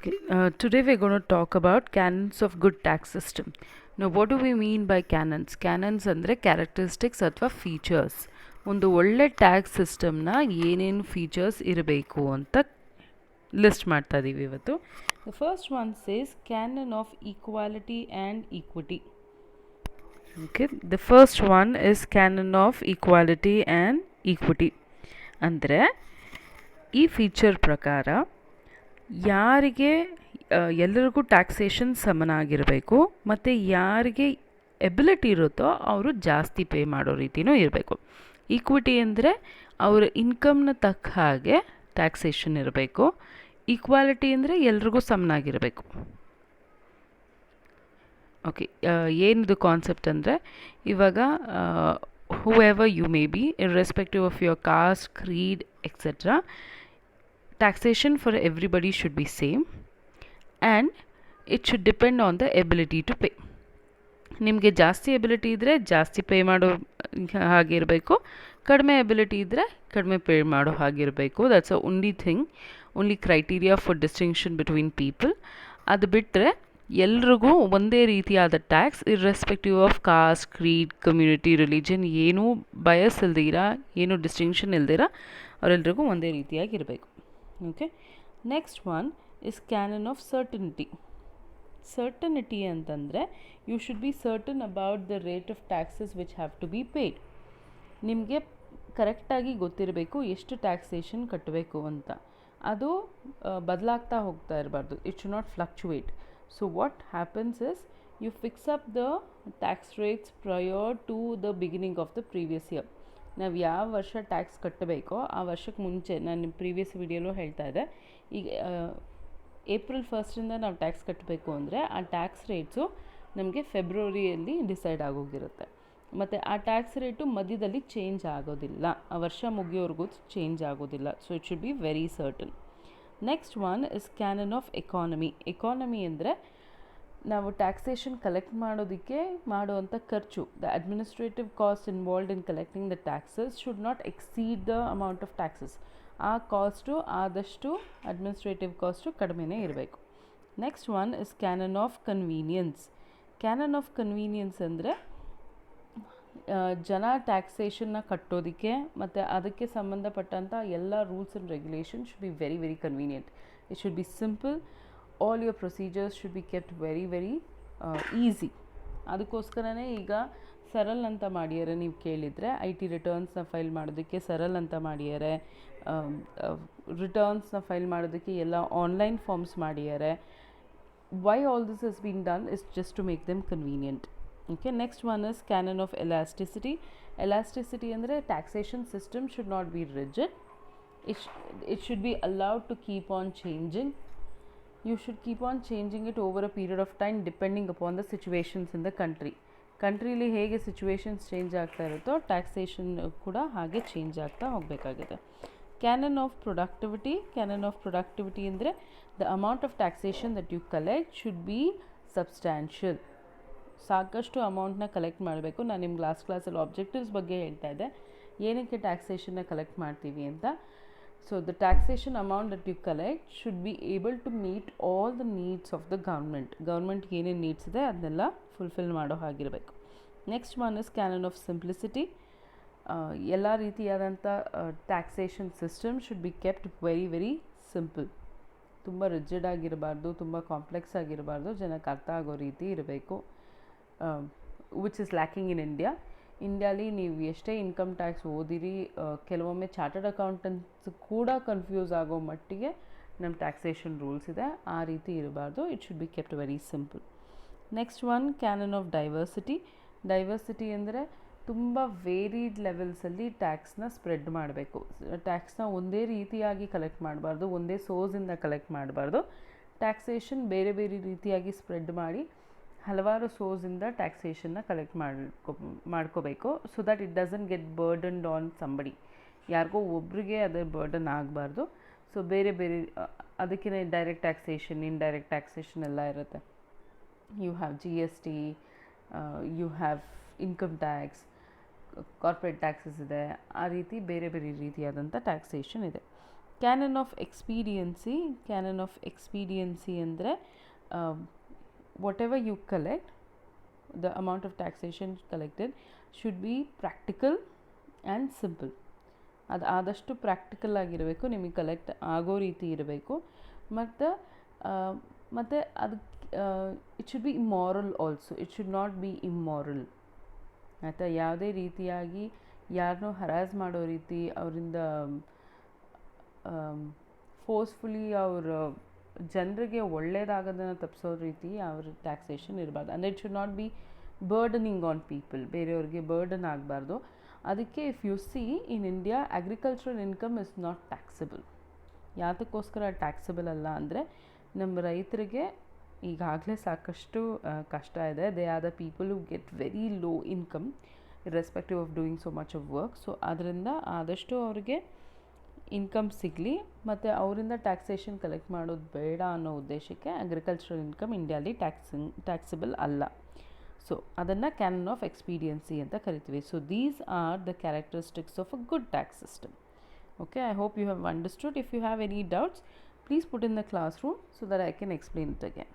Okay, today we're going to talk about canons of good tax system. Now, what do we mean by canons? Canons ಅಂದರೆ characteristics ಅಥವಾ features. ಒಂದು ಒಳ್ಳೆ tax ಸಿಸ್ಟಮ್ನ ಏನೇನು features ಇರಬೇಕು ಅಂತ ಲಿಸ್ಟ್ ಮಾಡ್ತಾ ಇದ್ದೀವಿ ಇವತ್ತು. The first one says canon of equality and equity. Okay, the first one is canon of equality and equity. ಅಂದರೆ ಈ ಫೀಚರ್ ಪ್ರಕಾರ ಯಾರಿಗೆ ಎಲ್ಲರಿಗೂ ಟ್ಯಾಕ್ಸೇಷನ್ ಸಮನಾಗಿರಬೇಕು ಮತ್ತು ಯಾರಿಗೆ ಎಬಿಲಿಟಿ ಇರುತ್ತೋ ಅವರು ಜಾಸ್ತಿ ಪೇ ಮಾಡೋ ರೀತಿಯೂ ಇರಬೇಕು. ಈಕ್ವಿಟಿ ಅಂದರೆ ಅವರ ಇನ್ಕಮ್ನ ತಕ್ಕ ಹಾಗೆ ಟ್ಯಾಕ್ಸೇಷನ್ ಇರಬೇಕು. ಈಕ್ವಾಲಿಟಿ ಅಂದರೆ ಎಲ್ರಿಗೂ ಸಮನಾಗಿರಬೇಕು. ಓಕೆ, ಏನಿದು ಕಾನ್ಸೆಪ್ಟ್ ಅಂದರೆ ಇವಾಗ whoever you may be, irrespective of your caste, creed, etc., taxation for everybody should be same and it should depend on the ability to pay. ನಿಮಗೆ ಜಾಸ್ತಿ ಎಬಿಲಿಟಿ ಇದ್ದರೆ ಜಾಸ್ತಿ ಪೇ ಮಾಡೋ ಹಾಗಿರಬೇಕು, ಕಡಿಮೆ ಎಬಿಲಿಟಿ ಇದ್ದರೆ ಕಡಿಮೆ ಪೇ ಮಾಡೋ ಹಾಗಿರಬೇಕು. That's a only thing, only criteria for distinction between people. ಅದು ಬಿಟ್ಟರೆ ಎಲ್ರಿಗೂ ಒಂದೇ ರೀತಿಯಾದ tax, irrespective of caste, creed, community, religion, ಏನೂ ಬಯಸ್ ಇಲ್ದಿರ, ಏನೂ ಡಿಸ್ಟಿಂಕ್ಷನ್ ಇಲ್ದಿರ ಅವರೆಲ್ರಿಗೂ ಒಂದೇ ರೀತಿಯಾಗಿರಬೇಕು. Okay, next one is canon of certainty. Certainty ಅಂತಂದರೆ you should be certain about the rate of taxes which have to be paid. ನಿಮಗೆ ಕರೆಕ್ಟಾಗಿ ಗೊತ್ತಿರಬೇಕು ಎಷ್ಟು ಟ್ಯಾಕ್ಸೇಷನ್ ಕಟ್ಟಬೇಕು ಅಂತ. ಅದು ಬದಲಾಗ್ತಾ ಹೋಗ್ತಾ ಇರಬಾರ್ದು. It should not fluctuate. So what happens is you fix up the tax rates prior to the beginning of the previous year. ನಾವು ಯಾವ ವರ್ಷ ಟ್ಯಾಕ್ಸ್ ಕಟ್ಟಬೇಕೋ ಆ ವರ್ಷಕ್ಕೆ ಮುಂಚೆ, ನಾನು ಪ್ರೀವಿಯಸ್ ವಿಡಿಯೋಲೂ ಹೇಳ್ತಾ ಇದ್ದೆ, ಈಗ ಏಪ್ರಿಲ್ 1st ನಾವು ಟ್ಯಾಕ್ಸ್ ಕಟ್ಟಬೇಕು ಅಂದರೆ ಆ ಟ್ಯಾಕ್ಸ್ ರೇಟ್ಸು ನಮಗೆ ಫೆಬ್ರವರಿಯಲ್ಲಿ ಡಿಸೈಡ್ ಆಗೋಗಿರುತ್ತೆ. ಮತ್ತು ಆ ಟ್ಯಾಕ್ಸ್ ರೇಟು ಮಧ್ಯದಲ್ಲಿ ಚೇಂಜ್ ಆಗೋದಿಲ್ಲ, ಆ ವರ್ಷ ಮುಗಿಯೋರ್ಗೂ ಚೇಂಜ್ ಆಗೋದಿಲ್ಲ. So it should be very certain. Next one is canon of economy. Economy ಅಂದರೆ ನಾವು ಟ್ಯಾಕ್ಸೇಷನ್ ಕಲೆಕ್ಟ್ ಮಾಡೋದಕ್ಕೆ ಮಾಡುವಂಥ ಖರ್ಚು, the administrative cost involved in collecting the taxes should not exceed the amount of taxes. ಆ cost ಆದಷ್ಟು administrative cost ಕಡಿಮೆನೇ ಇರಬೇಕು. Next one is canon of convenience. Canon of convenience ಅಂದರೆ ಜನ ಟ್ಯಾಕ್ಸೇಷನ್ನ ಕಟ್ಟೋದಕ್ಕೆ ಮತ್ತು ಅದಕ್ಕೆ ಸಂಬಂಧಪಟ್ಟಂಥ ಎಲ್ಲ rules and regulation should be very very convenient. It should B simple. All your procedures should be kept very very easy. ಅದಕ್ಕೋಸ್ಕರನೇ ಈಗ ಸರಲ್ ಅಂತ ಮಾಡ್ಯಾರೆ. ನೀವು ಕೇಳಿದರೆ IT ರಿಟರ್ನ್ಸ್ನ ಫೈಲ್ ಮಾಡೋದಕ್ಕೆ ಸರಲ್ ಅಂತ ಮಾಡ್ಯಾರೆ. ರಿಟರ್ನ್ಸ್ನ ಫೈಲ್ ಮಾಡೋದಕ್ಕೆ ಎಲ್ಲ ಆನ್ಲೈನ್ ಫಾರ್ಮ್ಸ್ ಮಾಡ್ಯಾರೆ. Why all this has been done is just to make them convenient. Okay, next one is canon of elasticity. Elasticity ಅಂದರೆ taxation system should not be rigid. It should be allowed to keep on changing. You should keep on changing it over a period of time depending upon the situations in the country. ಕಂಟ್ರೀಲಿ ಹೇಗೆ situations change ಆಗ್ತಾ ಇರುತ್ತೋ taxation ಕೂಡ ಹಾಗೆ change ಆಗ್ತಾ ಹೋಗಬೇಕಾಗಿದೆ. Canon of productivity. Canon of productivity ಅಂದರೆ the amount of taxation that you collect should be substantial. ಸಾಕಷ್ಟು ಅಮೌಂಟ್ನ ಕಲೆಕ್ಟ್ ಮಾಡಬೇಕು. ನಾನು ನಿಮ್ಗೆ ಲಾಸ್ಟ್ ಕ್ಲಾಸಲ್ಲಿ ಆಬ್ಜೆಕ್ಟಿವ್ಸ್ ಬಗ್ಗೆ ಹೇಳ್ತಾ ಇದ್ದೆ, ಏನಕ್ಕೆ ಟ್ಯಾಕ್ಸೇಷನ್ನ ಕಲೆಕ್ಟ್ ಮಾಡ್ತೀವಿ ಅಂತ. So the taxation amount that you collect should be able to meet all the needs of the government. Government ಏನೇನು ನೀಡ್ಸ್ ಇದೆ ಅದನ್ನೆಲ್ಲ ಫುಲ್ಫಿಲ್ ಮಾಡೋ ಹಾಗಿರಬೇಕು. Next one is canon of simplicity. ಎಲ್ಲ ರೀತಿಯಾದಂಥ taxation system should be kept very very simple. ತುಂಬ rigid ಆಗಿರಬಾರ್ದು, ತುಂಬ ಕಾಂಪ್ಲೆಕ್ಸ್ ಆಗಿರಬಾರ್ದು, ಜನಕ್ಕೆ ಅರ್ಥ ಆಗೋ ರೀತಿ ಇರಬೇಕು. Which is lacking in India. ಇಂಡಿಯಾಲಿ ನೀವು ಎಷ್ಟೇ ಇನ್ಕಮ್ ಟ್ಯಾಕ್ಸ್ ಓದಿರಿ, ಕೆಲವೊಮ್ಮೆ ಚಾರ್ಟರ್ಡ್ ಅಕೌಂಟೆಂಟ್ಸ್ ಕೂಡ ಕನ್ಫ್ಯೂಸ್ ಆಗೋ ಮಟ್ಟಿಗೆ ನಮ್ಮ ಟ್ಯಾಕ್ಸೇಷನ್ ರೂಲ್ಸ್ ಇದೆ. ಆ ರೀತಿ ಇರಬಾರ್ದು. It should be kept very simple. Next one canon of diversity. Diversity ಅಂದರೆ ತುಂಬ ವೇರಿಡ್ ಲೆವೆಲ್ಸಲ್ಲಿ ಟ್ಯಾಕ್ಸ್ನ ಸ್ಪ್ರೆಡ್ ಮಾಡಬೇಕು. ಟ್ಯಾಕ್ಸ್ನ ಒಂದೇ ರೀತಿಯಾಗಿ ಕಲೆಕ್ಟ್ ಮಾಡಬಾರ್ದು, ಒಂದೇ ಸೋರ್ಸಿಂದ ಕಲೆಕ್ಟ್ ಮಾಡಬಾರ್ದು. ಟ್ಯಾಕ್ಸೇಷನ್ ಬೇರೆ ಬೇರೆ ರೀತಿಯಾಗಿ ಸ್ಪ್ರೆಡ್ ಮಾಡಿ ಹಲವಾರು ಸೋರ್ಸಿಂದ ಟ್ಯಾಕ್ಸೇಷನ್ನ ಕಲೆಕ್ಟ್ ಮಾಡ್ಕೋಬೇಕು. So that it doesn't get burdened on somebody. ಯಾರಿಗೋ ಒಬ್ರಿಗೆ ಅದರ ಬರ್ಡನ್ ಆಗಬಾರ್ದು. ಸೊ ಬೇರೆ ಬೇರೆ ಅದಕ್ಕೆ ಡೈರೆಕ್ಟ್ ಟ್ಯಾಕ್ಸೇಷನ್, ಇಂಡೈರೆಕ್ಟ್ ಟ್ಯಾಕ್ಸೇಷನ್ ಎಲ್ಲ ಇರುತ್ತೆ. You have GST, you have income tax, corporate taxes ಇದೆ. ಆ ರೀತಿ ಬೇರೆ ಬೇರೆ ರೀತಿಯಾದಂಥ ಟ್ಯಾಕ್ಸೇಷನ್ ಇದೆ. ಕ್ಯಾನನ್ ಆಫ್ ಎಕ್ಸ್ಪೀಡಿಯನ್ಸಿ ಅಂದರೆ whatever you collect, the amount of taxation collected should be practical and simple. ಅದು ಆದಷ್ಟು ಪ್ರಾಕ್ಟಿಕಲ್ ಆಗಿರಬೇಕು, ನಿಮಗೆ ಕಲೆಕ್ಟ್ ಆಗೋ ರೀತಿ ಇರಬೇಕು. ಮತ್ತು ಅದಕ್ಕೆ it should B immoral also, it should not B immoral. ಆಯಿತಾ? ಯಾವುದೇ ರೀತಿಯಾಗಿ ಯಾರನ್ನೂ ಹರಾಸ್ ಮಾಡೋ ರೀತಿ, ಅವರಿಂದ ಫೋರ್ಸ್ಫುಲಿ ಅವ್ರ ಜನರಿಗೆ ಒಳ್ಳೇದಾಗೋದನ್ನು ತಪ್ಪಿಸೋ ರೀತಿ ಅವ್ರ ಟ್ಯಾಕ್ಸೇಷನ್ ಇರಬಾರ್ದು. ಅಂದರೆ it should not be burdening on people, ಬೇರೆಯವ್ರಿಗೆ ಬರ್ಡನ್ ಆಗಬಾರ್ದು. ಅದಕ್ಕೆ if you see in India agricultural income is not taxable. ಯಾತಕ್ಕೋಸ್ಕರ ಟ್ಯಾಕ್ಸಬಲ್ ಅಲ್ಲ ಅಂದರೆ, ನಮ್ಮ ರೈತರಿಗೆ ಈಗಾಗಲೇ ಸಾಕಷ್ಟು ಕಷ್ಟ ಇದೆ. They are the people who get very low income irrespective of doing so much of work. So ಅದರಿಂದ ಆದಷ್ಟು ಅವ್ರಿಗೆ ಇನ್ಕಮ್ ಸಿಗಲಿ ಮತ್ತು ಅವರಿಂದ ಟ್ಯಾಕ್ಸೇಷನ್ ಕಲೆಕ್ಟ್ ಮಾಡೋದು ಬೇಡ ಅನ್ನೋ ಉದ್ದೇಶಕ್ಕೆ ಅಗ್ರಿಕಲ್ಚರಲ್ ಇನ್ಕಮ್ ಇಂಡಿಯಾಲಿ ಟ್ಯಾಕ್ಸಬಲ್ ಅಲ್ಲ. ಸೊ ಅದನ್ನು ಕ್ಯಾನನ್ ಆಫ್ ಎಕ್ಸ್ಪೀಡಿಯನ್ಸಿ ಅಂತ ಕರಿತೀವಿ. So these are the characteristics of a good tax system. Okay, I hope you have understood. If you have any doubts, please put in the classroom so that I can explain it again.